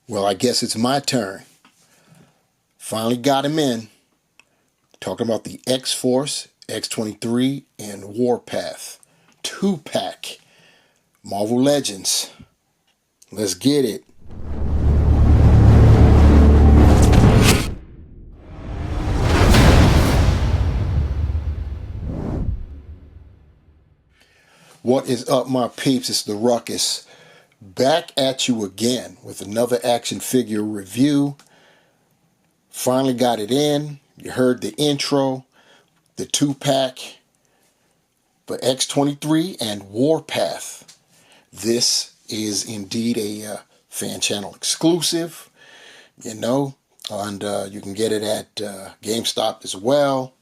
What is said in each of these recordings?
Well, I guess it's my turn. Finally got him in. Talking about the X-Force, X-23, and Warpath. 2-pack. Marvel Legends. Let's get it. What is up, my peeps? It's the Ruckus. Back at you again with another action figure review. Finally got it in. You heard the intro, the 2-pack for X-23 and Warpath. This is indeed a fan channel exclusive, you know, and you can get it at GameStop as well.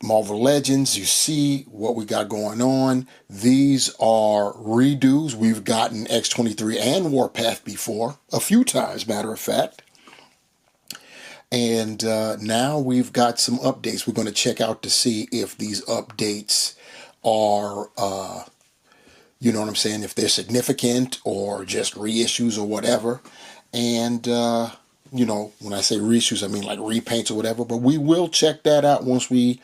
Marvel Legends, you see what we got going on. These are redos. We've gotten X-23 and Warpath before, a few times, matter of fact. And now we've got some updates. We're going to check out to see if these updates are, you know what I'm saying, if they're significant or just reissues or whatever. And, you know, when I say reissues, I mean like repaints or whatever. But we will check that out once we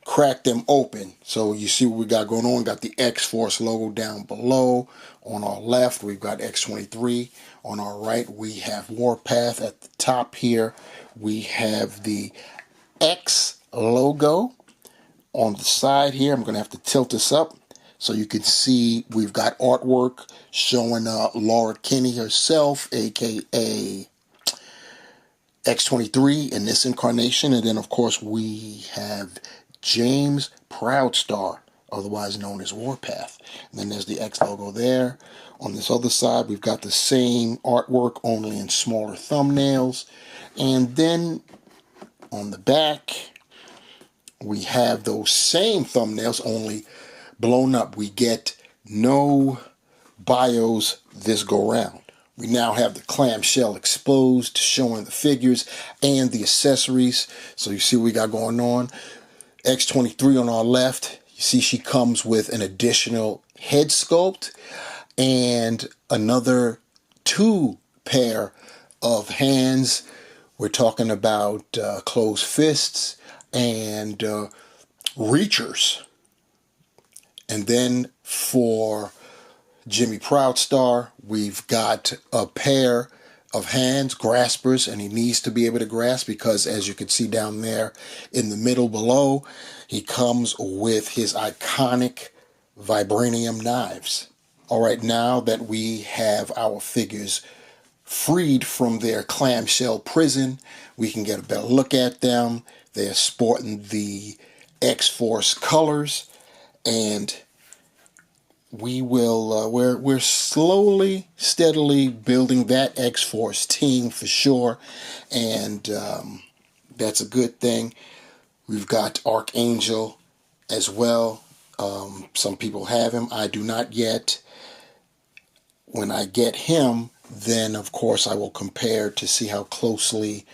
crack them open. So you see what we got going on. Got the X-Force logo down below. On our left, we've got X-23. On our right, we have Warpath. At the top here, we have the X logo. On the side here, I'm going to have to tilt this up so you can see we've got artwork showing Laura Kinney herself, aka X-23 in this incarnation. And then, of course, we have James Proudstar, otherwise known as Warpath. And then there's the X logo there. On this other side, we've got the same artwork, only in smaller thumbnails. And then on the back, we have those same thumbnails, only blown up. We get no bios this go round. We now have the clamshell exposed, showing the figures and the accessories. So you see what we got going on. X-23 on our left, you see she comes with an additional head sculpt and another 2 pair of hands. We're talking about closed fists and reachers. And then for Jimmy Proudstar, we've got a pair of hands, graspers, and he needs to be able to grasp because, as you can see down there in the middle below, he comes with his iconic vibranium knives. All right, now that we have our figures freed from their clamshell prison, we can get a better look at them. They're sporting the X-Force colors, and we will, we're slowly, steadily building that X-Force team for sure, and that's a good thing. We've got Archangel as well. Some people have him. I do not yet. When I get him, then of course I will compare to see how closely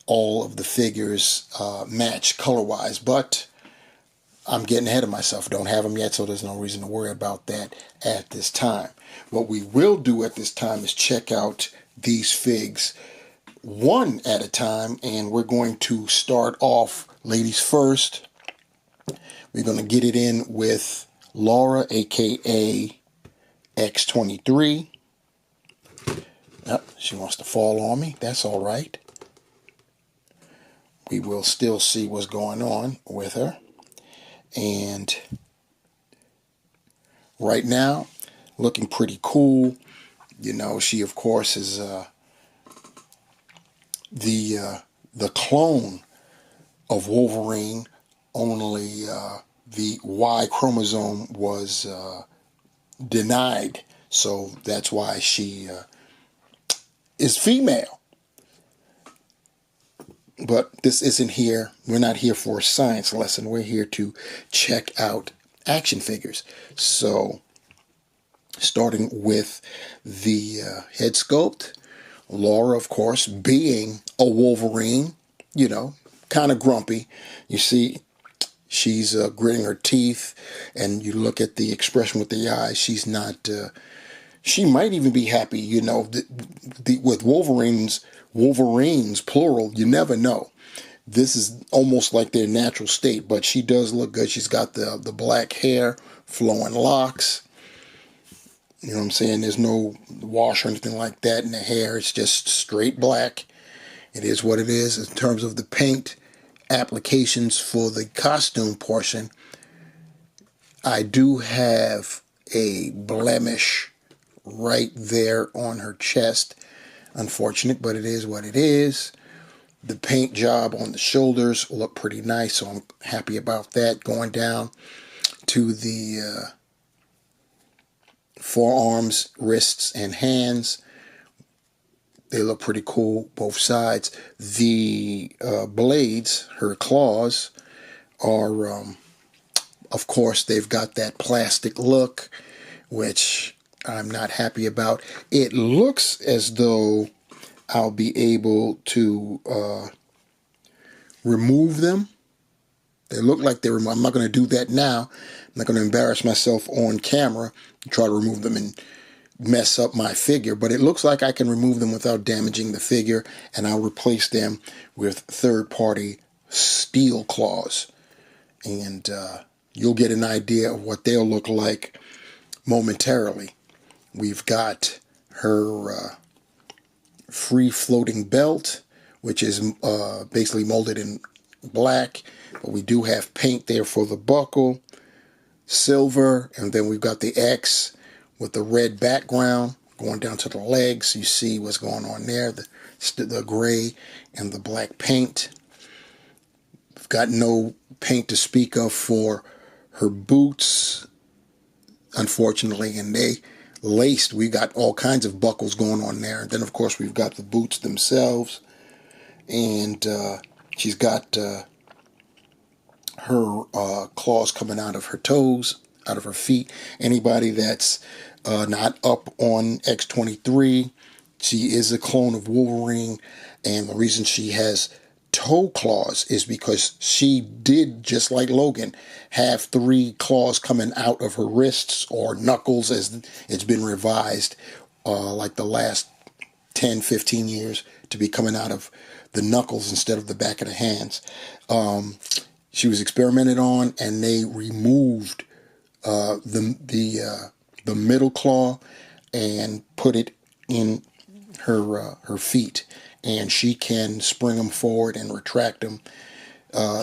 all of the figures match color-wise, but I'm getting ahead of myself. Don't have them yet, so there's no reason to worry about that at this time. What we will do at this time is check out these figs one at a time, and we're going to start off ladies first. We're going to get it in with Laura, aka X-23. Oh, she wants to fall on me. That's all right. We will still see what's going on with her. And right now, looking pretty cool. You know, she of course is the clone of Wolverine. Only the Y chromosome was denied, so that's why she is female. But this isn't here. We're not here for a science lesson. We're here to check out action figures. So, starting with the head sculpt, Laura, of course, being a Wolverine, you know, kind of grumpy. You see, she's gritting her teeth, and you look at the expression with the eyes. She's not she might even be happy, you know, with Wolverines, plural, you never know. This is almost like their natural state, but she does look good. She's got the black hair, flowing locks. You know what I'm saying? There's no wash or anything like that in the hair. It's just straight black. It is what it is. In terms of the paint applications for the costume portion, I do have a blemish right there on her chest. Unfortunate, but it is what it is. The paint job on the shoulders look pretty nice, so I'm happy about that. Going down to the forearms, wrists, and hands, they look pretty cool, both sides. The blades, her claws, are, of course, they've got that plastic look, which I'm not happy about. It looks as though I'll be able to remove them. They look like they're. I'm not going to do that now. I'm not going to embarrass myself on camera and try to remove them and mess up my figure. But it looks like I can remove them without damaging the figure, and I'll replace them with third-party steel claws. And you'll get an idea of what they'll look like momentarily. We've got her free-floating belt, which is basically molded in black, but we do have paint there for the buckle, silver, and then we've got the X with the red background going down to the legs. You see what's going on there, the gray and the black paint. We've got no paint to speak of for her boots, unfortunately, and they laced. We got all kinds of buckles going on there. And then, of course, we've got the boots themselves. And she's got her claws coming out of her toes, out of her feet. Anybody that's not up on X-23, she is a clone of Wolverine. And the reason she has toe claws is because she did, just like Logan, have 3 claws coming out of her wrists, or knuckles as it's been revised, like the last 10, 15 years, to be coming out of the knuckles instead of the back of the hands. She was experimented on, and they removed the middle claw and put it in her feet, and she can spring them forward and retract them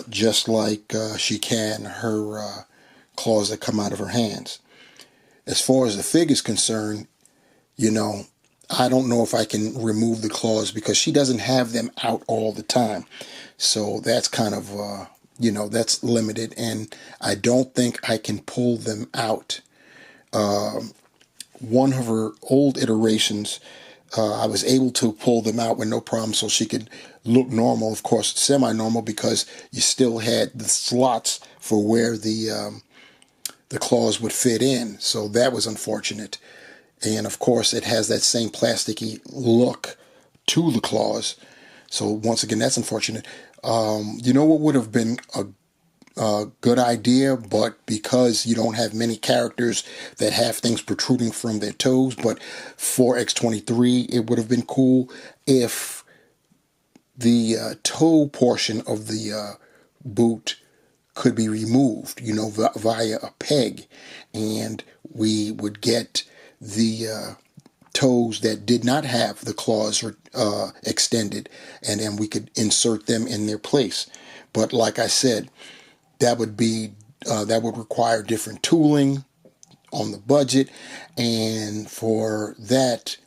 just like she can her claws that come out of her hands. As far as the figure's concerned, you know, I don't know if I can remove the claws because she doesn't have them out all the time. So that's kind of, you know, that's limited, and I don't think I can pull them out. One of her old iterations, I was able to pull them out with no problem, so she could look normal, of course, semi-normal, because you still had the slots for where the claws would fit in. So that was unfortunate. And of course, it has that same plasticky look to the claws. So once again, that's unfortunate. You know what would have been a good idea, but because you don't have many characters that have things protruding from their toes, but for X-23, it would have been cool if the toe portion of the boot could be removed, you know, via a peg, and we would get the toes that did not have the claws extended, and then we could insert them in their place. But like I said, that would require different tooling on the budget, and for that,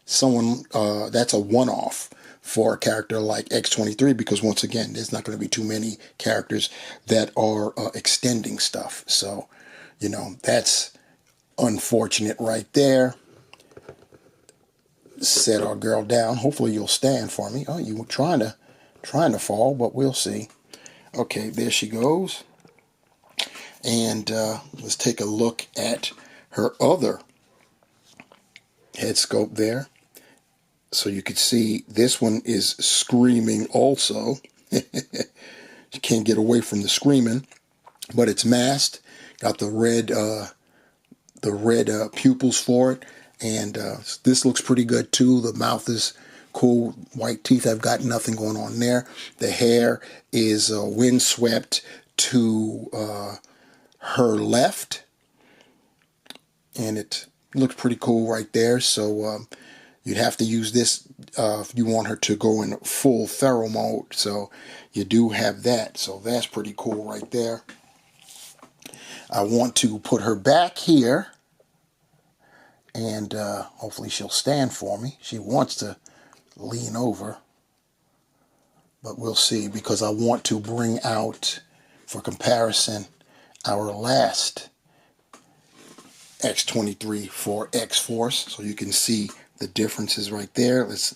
that's a one-off for a character like X-23, because once again, there's not going to be too many characters that are extending stuff. So, you know, that's unfortunate right there. Set our girl down. Hopefully you'll stand for me. Oh, you were trying to fall, but we'll see. Okay, there she goes. And let's take a look at her other head sculpt there. So you can see this one is screaming also. You can't get away from the screaming, but it's masked. Got the red pupils for it, And this looks pretty good too. The mouth is cool, white teeth. I've got nothing going on there. The hair is windswept to her left, and it looks pretty cool right there. So you'd have to use this if you want her to go in full feral mode. So you do have that. So that's pretty cool right there. I want to put her back here, and hopefully she'll stand for me. She wants to lean over, but we'll see, because I want to bring out, for comparison, our last X-23 for X-Force, so you can see the differences right there. Let's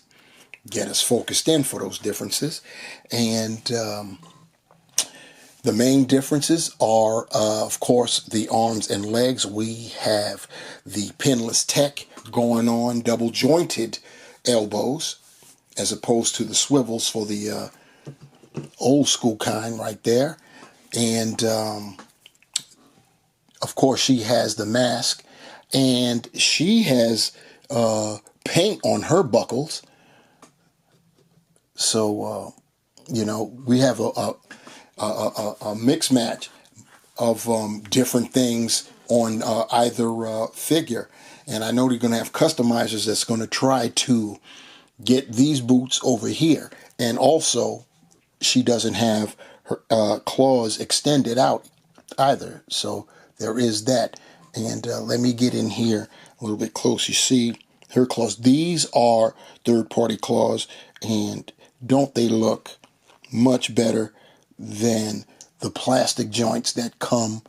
get us focused in for those differences. And the main differences are, of course, the arms and legs. We have the pinless tech going on, double jointed elbows, as opposed to the swivels for the old school kind right there. And of course, she has the mask, and she has paint on her buckles. So you know, we have a mix match of different things on either figure. And I know they're going to have customizers that's going to try to get these boots over here. And also, she doesn't have her claws extended out either. So there is that. And let me get in here a little bit close. You see her claws. These are third-party claws, and don't they look much better than the plastic joints that come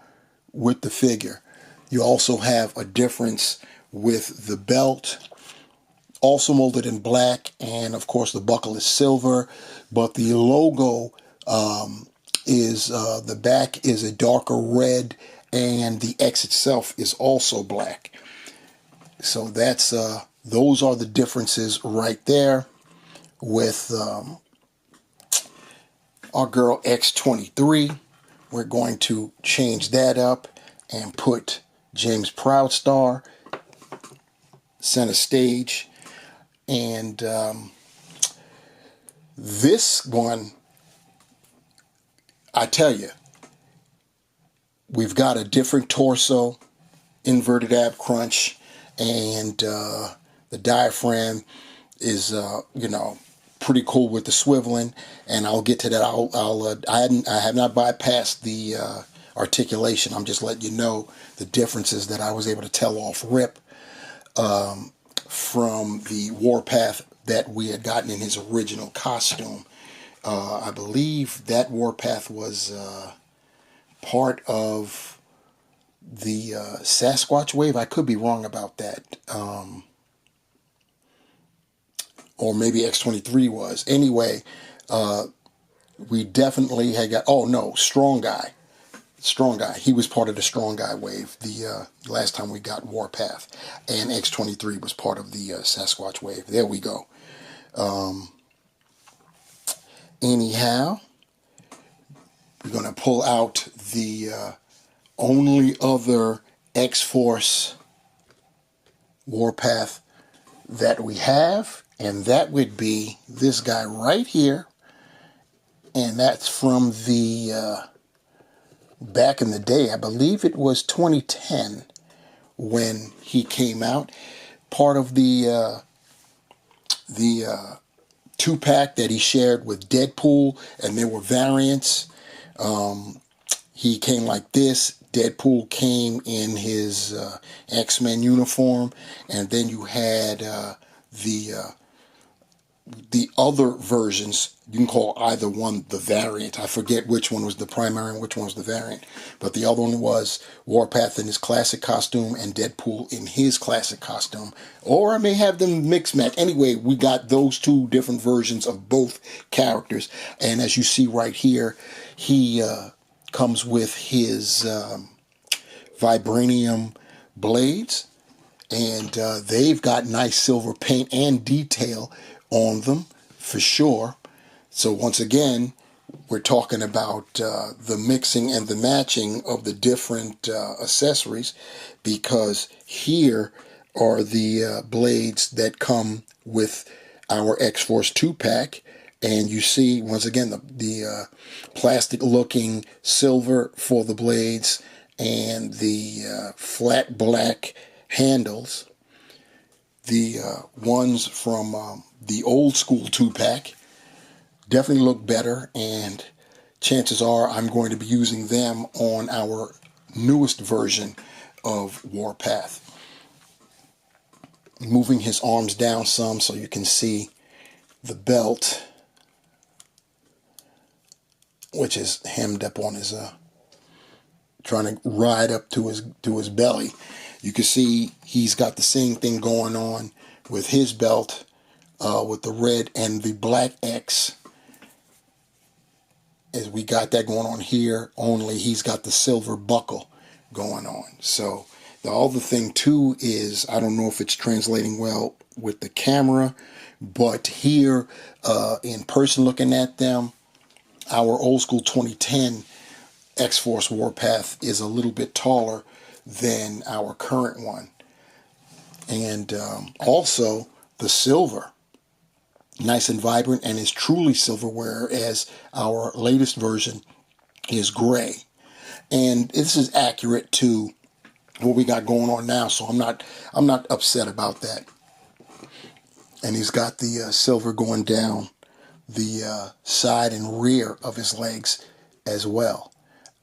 with the figure? You also have a difference with the belt, also molded in black, and of course the buckle is silver, but the logo is the back is a darker red, and the X itself is also black. So that's those are the differences right there with our girl X-23. We're going to change that up and put James Proudstar center stage. And this one, I tell you, we've got a different torso, inverted ab crunch, and the diaphragm is, you know, pretty cool with the swiveling. And I'll get to that. I have not bypassed the articulation. I'm just letting you know the differences that I was able to tell off rip from the Warpath that we had gotten in his original costume. I believe that Warpath was part of the Sasquatch wave. I could be wrong about that. Or maybe X-23 was. Anyway, we definitely had got, oh no, Strong Guy. Strong Guy. He was part of the Strong Guy wave the last time we got Warpath. And X-23 was part of the Sasquatch wave. There we go. Anyhow, we're going to pull out the only other X-Force Warpath that we have, and that would be this guy right here. And that's from the back in the day. I believe it was 2010 when he came out. Part of the 2-pack that he shared with Deadpool, and there were variants. He came like this. Deadpool came in his X-Men uniform, and then you had the other versions. You can call either one the variant. I forget which one was the primary and which one was the variant. But the other one was Warpath in his classic costume and Deadpool in his classic costume. Or I may have them mixed match. Anyway, we got those two different versions of both characters. And as you see right here, he comes with his vibranium blades. And they've got nice silver paint and detail on them for sure. So once again, we're talking about the mixing and the matching of the different accessories, because here are the blades that come with our X-Force 2-pack. And you see, once again, the plastic-looking silver for the blades and the flat black handles. The ones from the old school 2-pack definitely look better, and chances are I'm going to be using them on our newest version of Warpath. Moving his arms down some so you can see the belt, which is hemmed up on his trying to ride up to his belly. You can see he's got the same thing going on with his belt, with the red and the black X, as we got that going on here, only he's got the silver buckle going on. So the other thing too is, I don't know if it's translating well with the camera, but here in person looking at them, our old school 2010 X-Force Warpath is a little bit taller than our current one. And also the silver, nice and vibrant, and is truly silver, whereas our latest version is gray. And this is accurate to what we got going on now, so I'm not upset about that. And he's got the silver going down the side and rear of his legs as well.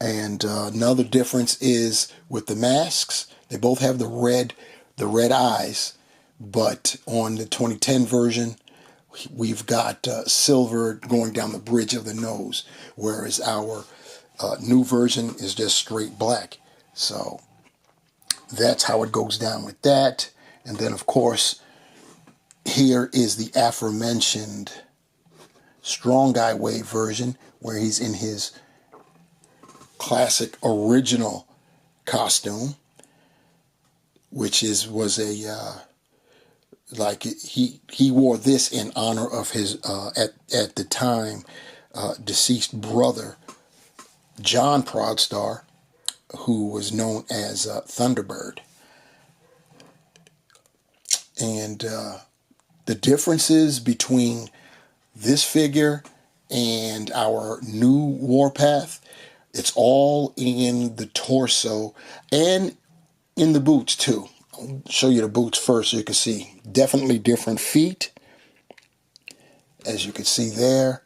And another difference is with the masks. They both have the red eyes, but on the 2010 version, we've got silver going down the bridge of the nose, whereas our new version is just straight black. So that's how it goes down with that. And then, of course, here is the aforementioned Strong Guy Wave version, where he's in his classic original costume, which was a like he wore this in honor of his at the time deceased brother John Proudstar, who was known as Thunderbird. And the differences between this figure and our new Warpath, it's all in the torso and in the boots too. I'll show you the boots first so you can see. Definitely different feet, as you can see there.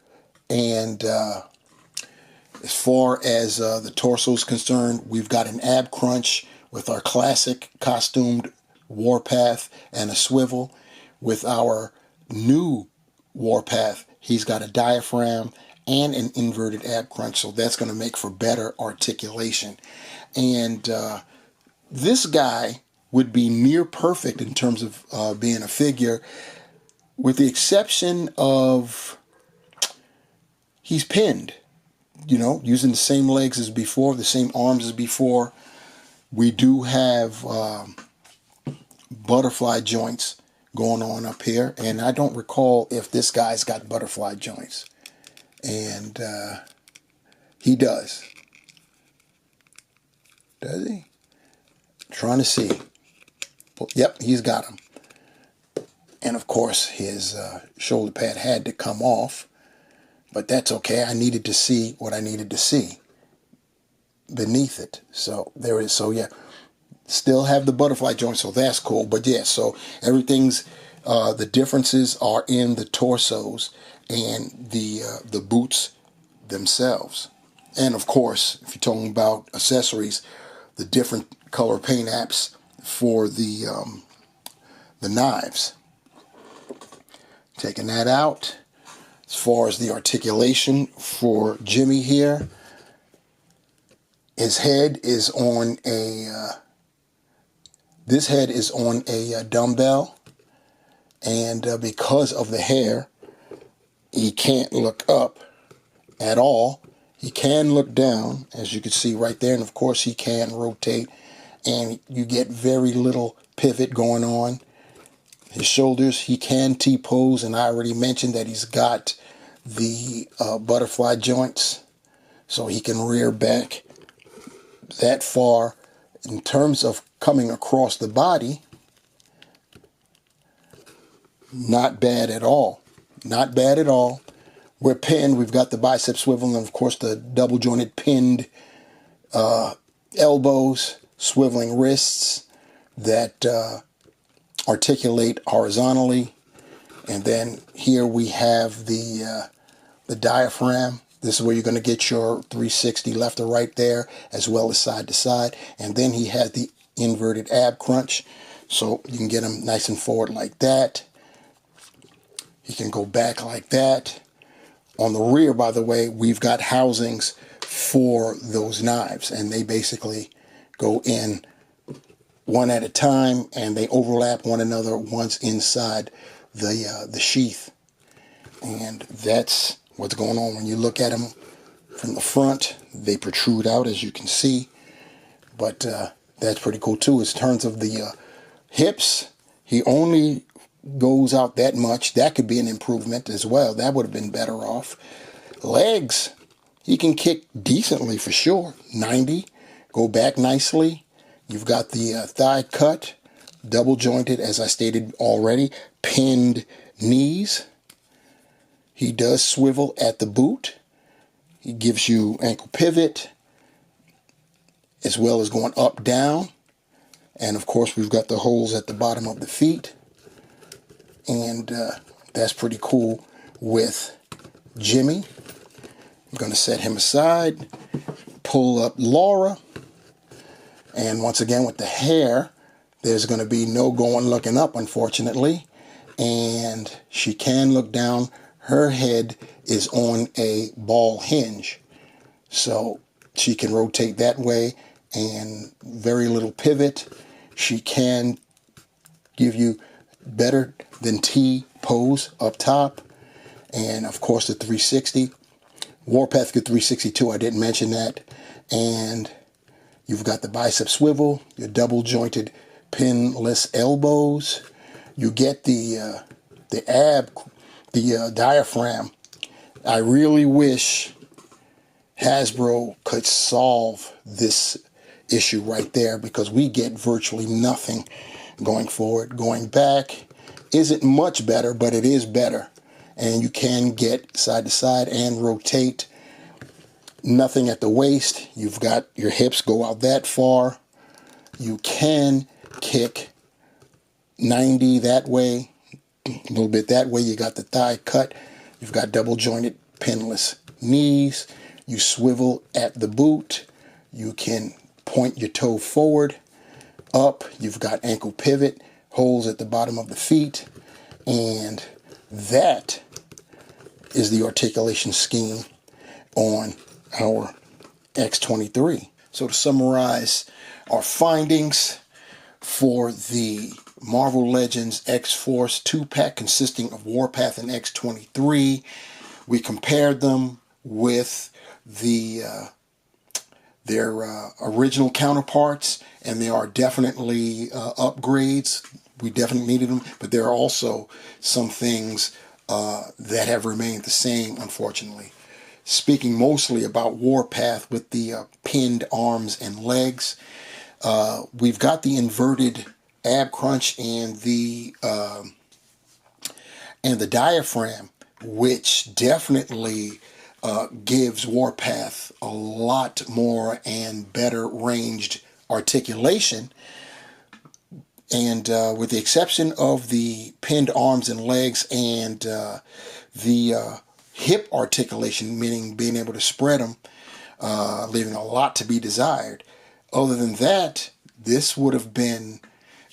And as far as the torso is concerned, we've got an ab crunch with our classic costumed Warpath and a swivel. With our new Warpath, he's got a diaphragm and an inverted ab crunch, so that's going to make for better articulation. And this guy would be near perfect in terms of being a figure, with the exception of he's pinned, you know, using the same legs as before, the same arms as before. We do have butterfly joints going on up here, and I don't recall if this guy's got butterfly joints, and he does he? Trying to see. Yep, he's got them. And of course his shoulder pad had to come off, but that's okay. I needed to see what I needed to see beneath it. So there is. So yeah, still have the butterfly joint, so that's cool. But yeah, so everything's the differences are in the torsos and the boots themselves. And of course, if you're talking about accessories, the different color paint apps for the knives. Taking that out. As far as the articulation for Jimmy here, his head is on a this head is on a dumbbell, and because of the hair, he can't look up at all. He can look down, as you can see right there, and of course he can rotate, and you get very little pivot going on. His shoulders, he can T-pose, and I already mentioned that he's got the butterfly joints, so he can rear back that far. In terms of coming across the body, Not bad at all. Not bad at all. We're pinned. We've got the bicep swivel and, of course, the double jointed pinned elbows, swiveling wrists that articulate horizontally. And then here we have the diaphragm. This is where you're going to get your 360 left or right there, as well as side to side. And then he had the inverted ab crunch. So you can get him nice and forward like that. He can go back like that. On the rear, by the way, we've got housings for those knives, and they basically go in one at a time, and they overlap one another once inside the sheath. And that's what's going on. When you look at them from the front, they protrude out, as you can see. But that's pretty cool too. In terms of the hips, he only goes out that much. That could be an improvement as well. That would have been better off. Legs, he can kick decently for sure. 90, go back nicely. You've got the thigh cut, double jointed, as I stated already, pinned knees. He does swivel at the boot. He gives you ankle pivot, as well as going up, down. And of course, we've got the holes at the bottom of the feet. And that's pretty cool with Jimmy. I'm going to set him aside, pull up Laura. And once again, with the hair, there's going to be no going looking up, unfortunately. And she can look down. Her head is on a ball hinge. So she can rotate that way, and very little pivot. She can give you better than T pose up top. And of course the 360. Warpath could 362, I didn't mention that. And you've got the bicep swivel, your double jointed pinless elbows. You get the diaphragm. I really wish Hasbro could solve this issue right there, because we get virtually nothing going forward. Going back isn't much better, but it is better. And you can get side to side and rotate. Nothing at the waist. You've got your hips go out that far. You can kick 90 that way, a little bit that way. You got the thigh cut. You've got double jointed pinless knees. You swivel at the boot. You can point your toe forward, up. You've got ankle pivot, holes at the bottom of the feet. And that is the articulation scheme on our X-23. So to summarize our findings for the Marvel Legends X-Force 2-pack consisting of Warpath and X-23, we compared them with their original counterparts, and there are definitely upgrades. We definitely needed them, but there are also some things that have remained the same, unfortunately. Speaking mostly about Warpath with the pinned arms and legs, we've got the inverted ab crunch and the diaphragm, which definitely gives Warpath a lot more and better ranged articulation. And with the exception of the pinned arms and legs and the hip articulation, meaning being able to spread them, leaving a lot to be desired. Other than that, this would have been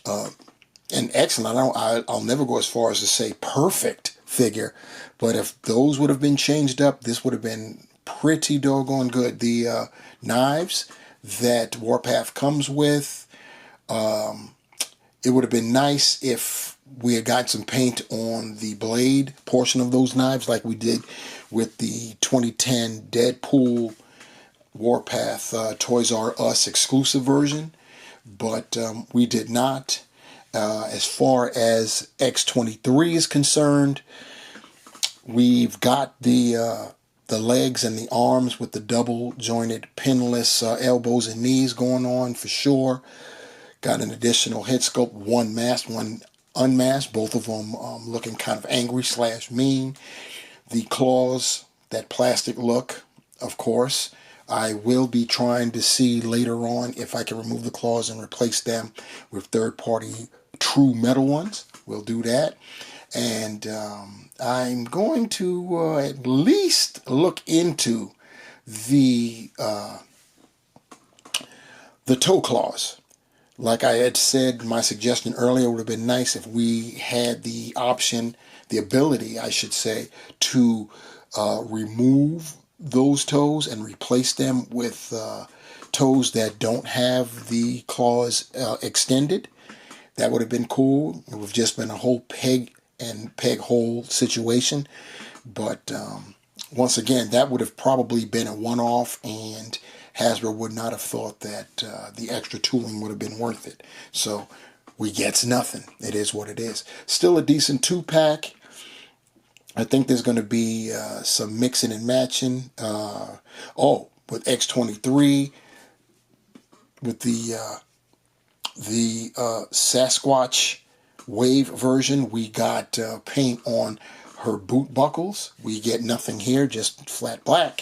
an excellent, I'll never go as far as to say perfect figure, but if those would have been changed up, this would have been pretty doggone good. The knives that Warpath comes with, it would have been nice if we had got some paint on the blade portion of those knives like we did with the 2010 Deadpool Warpath Toys R Us exclusive version, but we did not. As far as X-23 is concerned, we've got the legs and the arms with the double jointed pinless elbows and knees going on for sure. Got an additional head sculpt, one masked, one unmasked, both of them looking kind of angry / mean. The claws, that plastic look, of course. I will be trying to see later on if I can remove the claws and replace them with third-party true metal ones. We'll do that. And I'm going to at least look into the toe claws. Like I had said, my suggestion earlier would have been nice if we had the option, the ability, I should say, to remove those toes and replace them with toes that don't have the claws extended. That would have been cool. It would have just been a whole peg and peg hole situation. But once again, that would have probably been a one-off, and Hasbro would not have thought that the extra tooling would have been worth it. So we gets nothing. It is what it is. Still a decent 2-pack. I think there's going to be some mixing and matching. With X-23, with the Sasquatch Wave version, we got paint on her boot buckles. We get nothing here, just flat black.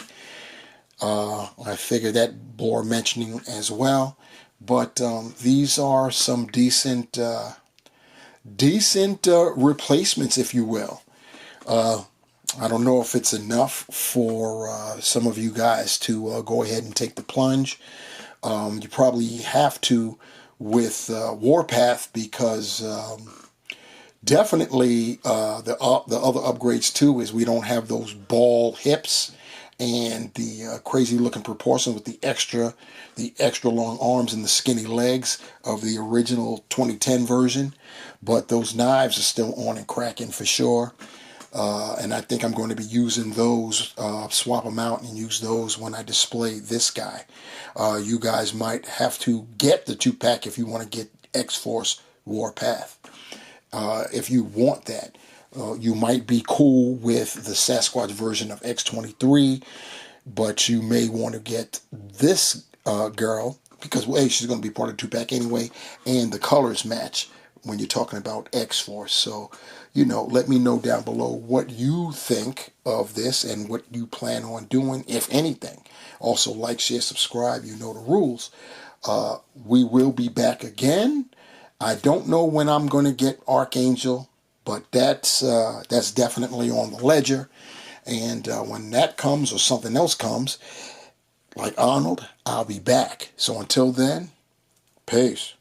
I figure that bore mentioning as well. But these are some decent replacements, if you will. I don't know if it's enough for some of you guys to go ahead and take the plunge. You probably have to with Warpath, because definitely the other upgrades too is we don't have those ball hips and the crazy looking proportion with the extra long arms and the skinny legs of the original 2010 version. But those knives are still on and cracking for sure. And I think I'm going to be using those, swap them out and use those when I display this guy. You guys might have to get the 2-pack if you want to get X-Force Warpath. If you want that. You might be cool with the Sasquatch version of X-23, but you may want to get this girl, because, well, she's going to be part of the 2-pack anyway, and the colors match when you're talking about X-Force. So, let me know down below what you think of this and what you plan on doing, if anything. Also, like, share, subscribe. You know the rules. We will be back again. I don't know when I'm going to get Archangel, but that's definitely on the ledger. And when that comes or something else comes, like Arnold, I'll be back. So until then, peace.